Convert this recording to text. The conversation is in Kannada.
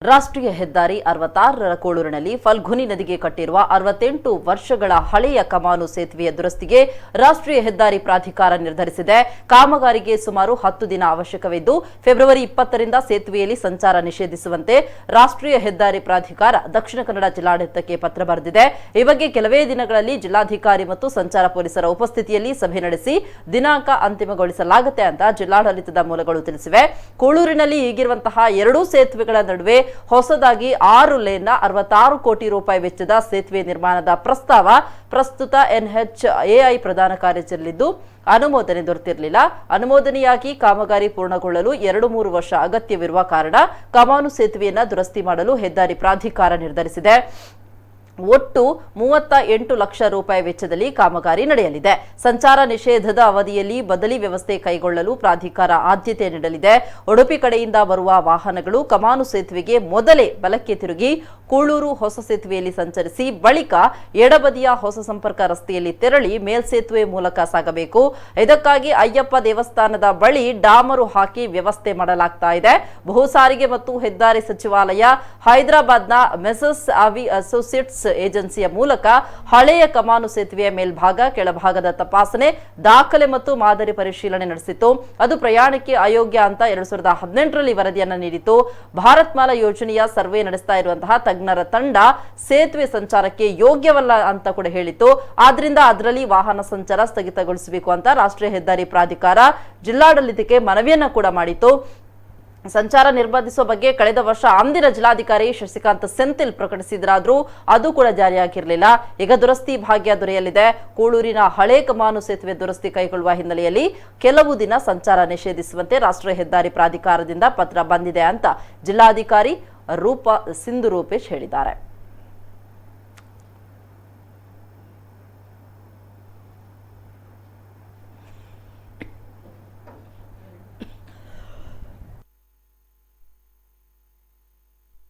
ರಾಷ್ಟ್ರೀಯ ಹೆದ್ದಾರಿ 66ರ ಕೋಳೂರಿನಲ್ಲಿ ಫಲ್ಗುನಿ ನದಿಗೆ ಕಟ್ಟಿರುವ 68 ವರ್ಷಗಳ ಹಳೆಯ ಕಮಾನು ಸೇತುವೆಯ ದುರಸ್ತಿಗೆ ರಾಷ್ಟ್ರೀಯ ಹೆದ್ದಾರಿ ಪ್ರಾಧಿಕಾರ ನಿರ್ಧರಿಸಿದೆ. ಕಾಮಗಾರಿಗೆ ಸುಮಾರು 10 ದಿನ ಅವಶ್ಯಕವಿದ್ದು ಫೆಬ್ರವರಿ 20ರಿಂದ ಸೇತುವೆಯಲ್ಲಿ ಸಂಚಾರ ನಿಷೇಧಿಸುವಂತೆ ರಾಷ್ಟ್ರೀಯ ಹೆದ್ದಾರಿ ಪ್ರಾಧಿಕಾರ ದಕ್ಷಿಣ ಕನ್ನಡ ಜಿಲ್ಲಾಡಳಿತಕ್ಕೆ ಪತ್ರ ಬರೆದಿದೆ. ಈ ಬಗ್ಗೆ ಕೆಲವೇ ದಿನಗಳಲ್ಲಿ ಜಿಲ್ಲಾಧಿಕಾರಿ ಮತ್ತು ಸಂಚಾರ ಪೊಲೀಸರ ಉಪಸ್ಥಿತಿಯಲ್ಲಿ ಸಭೆ ನಡೆಸಿ ದಿನಾಂಕ ಅಂತಿಮಗೊಳಿಸಲಾಗುತ್ತೆ ಅಂತ ಜಿಲ್ಲಾಡಳಿತದ ಮೂಲಗಳು ತಿಳಿಸಿವೆ. ಕೋಳೂರಿನಲ್ಲಿ ಈಗಿರುವಂತಹ ಎರಡೂ ಸೇತುವೆಗಳ ನಡುವೆ ಹೊಸದಾಗಿ 6 ಲೇನ್ನ 66 ಕೋಟಿ ರೂಪಾಯಿ ವೆಚ್ಚದ ಸೇತುವೆ ನಿರ್ಮಾಣದ ಪ್ರಸ್ತಾವ ಪ್ರಸ್ತುತ NHAI ಪ್ರಧಾನ ಕಾರ್ಯದಲ್ಲಿದ್ದು ಅನುಮೋದನೆ ದೊರೆತಿರಲಿಲ್ಲ. ಅನುಮೋದನೆಯಾಗಿ ಕಾಮಗಾರಿ ಪೂರ್ಣಗೊಳ್ಳಲು 2-3 ವರ್ಷ ಅಗತ್ಯವಿರುವ ಕಾರಣ ಕಮಾನು ಸೇತುವೆಯನ್ನು ದುರಸ್ತಿ ಮಾಡಲು ಹೆದ್ದಾರಿ ಪ್ರಾಧಿಕಾರ ನಿರ್ಧರಿಸಿದೆ. ಒಟ್ಟು 38 ಲಕ್ಷ ರೂಪಾಯಿ ವೆಚ್ಚದಲ್ಲಿ ಕಾಮಗಾರಿ ನಡೆಯಲಿದೆ. ಸಂಚಾರ ನಿಷೇಧದ ಅವಧಿಯಲ್ಲಿ ಬದಲಿ ವ್ಯವಸ್ಥೆ ಕೈಗೊಳ್ಳಲು ಪ್ರಾಧಿಕಾರ ಆದ್ಯತೆ ನೀಡಲಿದೆ. ಉಡುಪಿ ಕಡೆಯಿಂದ ಬರುವ ವಾಹನಗಳು ಕಮಾನು ಸೇತುವೆಗೆ ಮೊದಲೇ ಬಲಕ್ಕೆ ತಿರುಗಿ ಕೂಳೂರು ಹೊಸ ಸೇತುವೆಯಲ್ಲಿ ಸಂಚರಿಸಿ ಬಳಿಕ ಎಡಬದಿಯ ಹೊಸ ಸಂಪರ್ಕ ರಸ್ತೆಯಲ್ಲಿ ತೆರಳಿ ಮೇಲ್ಸೇತುವೆ ಮೂಲಕ ಸಾಗಬೇಕು. ಇದಕ್ಕಾಗಿ ಅಯ್ಯಪ್ಪ ದೇವಸ್ಥಾನದ ಬಳಿ ಡಾಮರು ಹಾಕಿ ವ್ಯವಸ್ಥೆ ಮಾಡಲಾಗ್ತಾ ಇದೆ. ಭೂ ಸಾರಿಗೆ ಮತ್ತು ಹೆದ್ದಾರಿ ಸಚಿವಾಲಯ ಹೈದರಾಬಾದ್ನ ಮೆಸಸ್ ಆವಿ ಅಸೋಸಿಯೇಟ್ಸ್ ಏಜೆನ್ಸಿಯ ಮೂಲಕ ಹಳೆಯ ಕಮಾನು ಸೇತುವೆಯ ಮೇಲ್ಭಾಗ ಕೆಳಭಾಗದ ತಪಾಸಣೆ ದಾಖಲೆ ಮತ್ತು ಮಾದರಿ ಪರಿಶೀಲನೆ ನಡೆಸಿತು. ಅದು ಪ್ರಯಾಣಕ್ಕೆ ಅಯೋಗ್ಯ ಅಂತ 2018ರಲ್ಲಿ ವರದಿಯನ್ನು ನೀಡಿತು. ಭಾರತ್ ಮಾಲಾ ಯೋಜನೆಯ ಸರ್ವೆ ನಡೆಸ್ತಾ ಇರುವಂತಹ ತಜ್ಞರ ತಂಡ ಸೇತುವೆ ಸಂಚಾರಕ್ಕೆ ಯೋಗ್ಯವಲ್ಲ ಅಂತ ಕೂಡ ಹೇಳಿತು. ಆದ್ರಿಂದ ಅದರಲ್ಲಿ ವಾಹನ ಸಂಚಾರ ಸ್ಥಗಿತಗೊಳಿಸಬೇಕು ಅಂತ ರಾಷ್ಟ್ರೀಯ ಹೆದ್ದಾರಿ ಪ್ರಾಧಿಕಾರ ಜಿಲ್ಲಾಡಳಿತಕ್ಕೆ ಮನವಿಯನ್ನ ಕೂಡ ಮಾಡಿತು. ಸಂಚಾರ ನಿರ್ಬಂಧಿಸುವ ಬಗ್ಗೆ ಕಳೆದ ವರ್ಷ ಅಂದಿನ ಜಿಲ್ಲಾಧಿಕಾರಿ ಶಶಿಕಾಂತ್ ಸೆಂಥಿಲ್ ಪ್ರಕಟಿಸಿದ್ರಾದ್ರೂ ಅದು ಕೂಡ ಜಾರಿಯಾಗಿರಲಿಲ್ಲ. ಈಗ ದುರಸ್ತಿ ಭಾಗ್ಯ ದೊರೆಯಲಿದೆ. ಕೂಳೂರಿನ ಹಳೆ ಕಮಾನು ಸೇತುವೆ ದುರಸ್ತಿ ಕೈಗೊಳ್ಳುವ ಹಿನ್ನೆಲೆಯಲ್ಲಿ ಕೆಲವು ದಿನ ಸಂಚಾರ ನಿಷೇಧಿಸುವಂತೆ ರಾಷ್ಟ್ರೀಯ ಹೆದ್ದಾರಿ ಪ್ರಾಧಿಕಾರದಿಂದ ಪತ್ರ ಬಂದಿದೆ ಅಂತ ಜಿಲ್ಲಾಧಿಕಾರಿ ಸಿಂಧು ರೂಪೇಶ್ ಹೇಳಿದ್ದಾರೆ.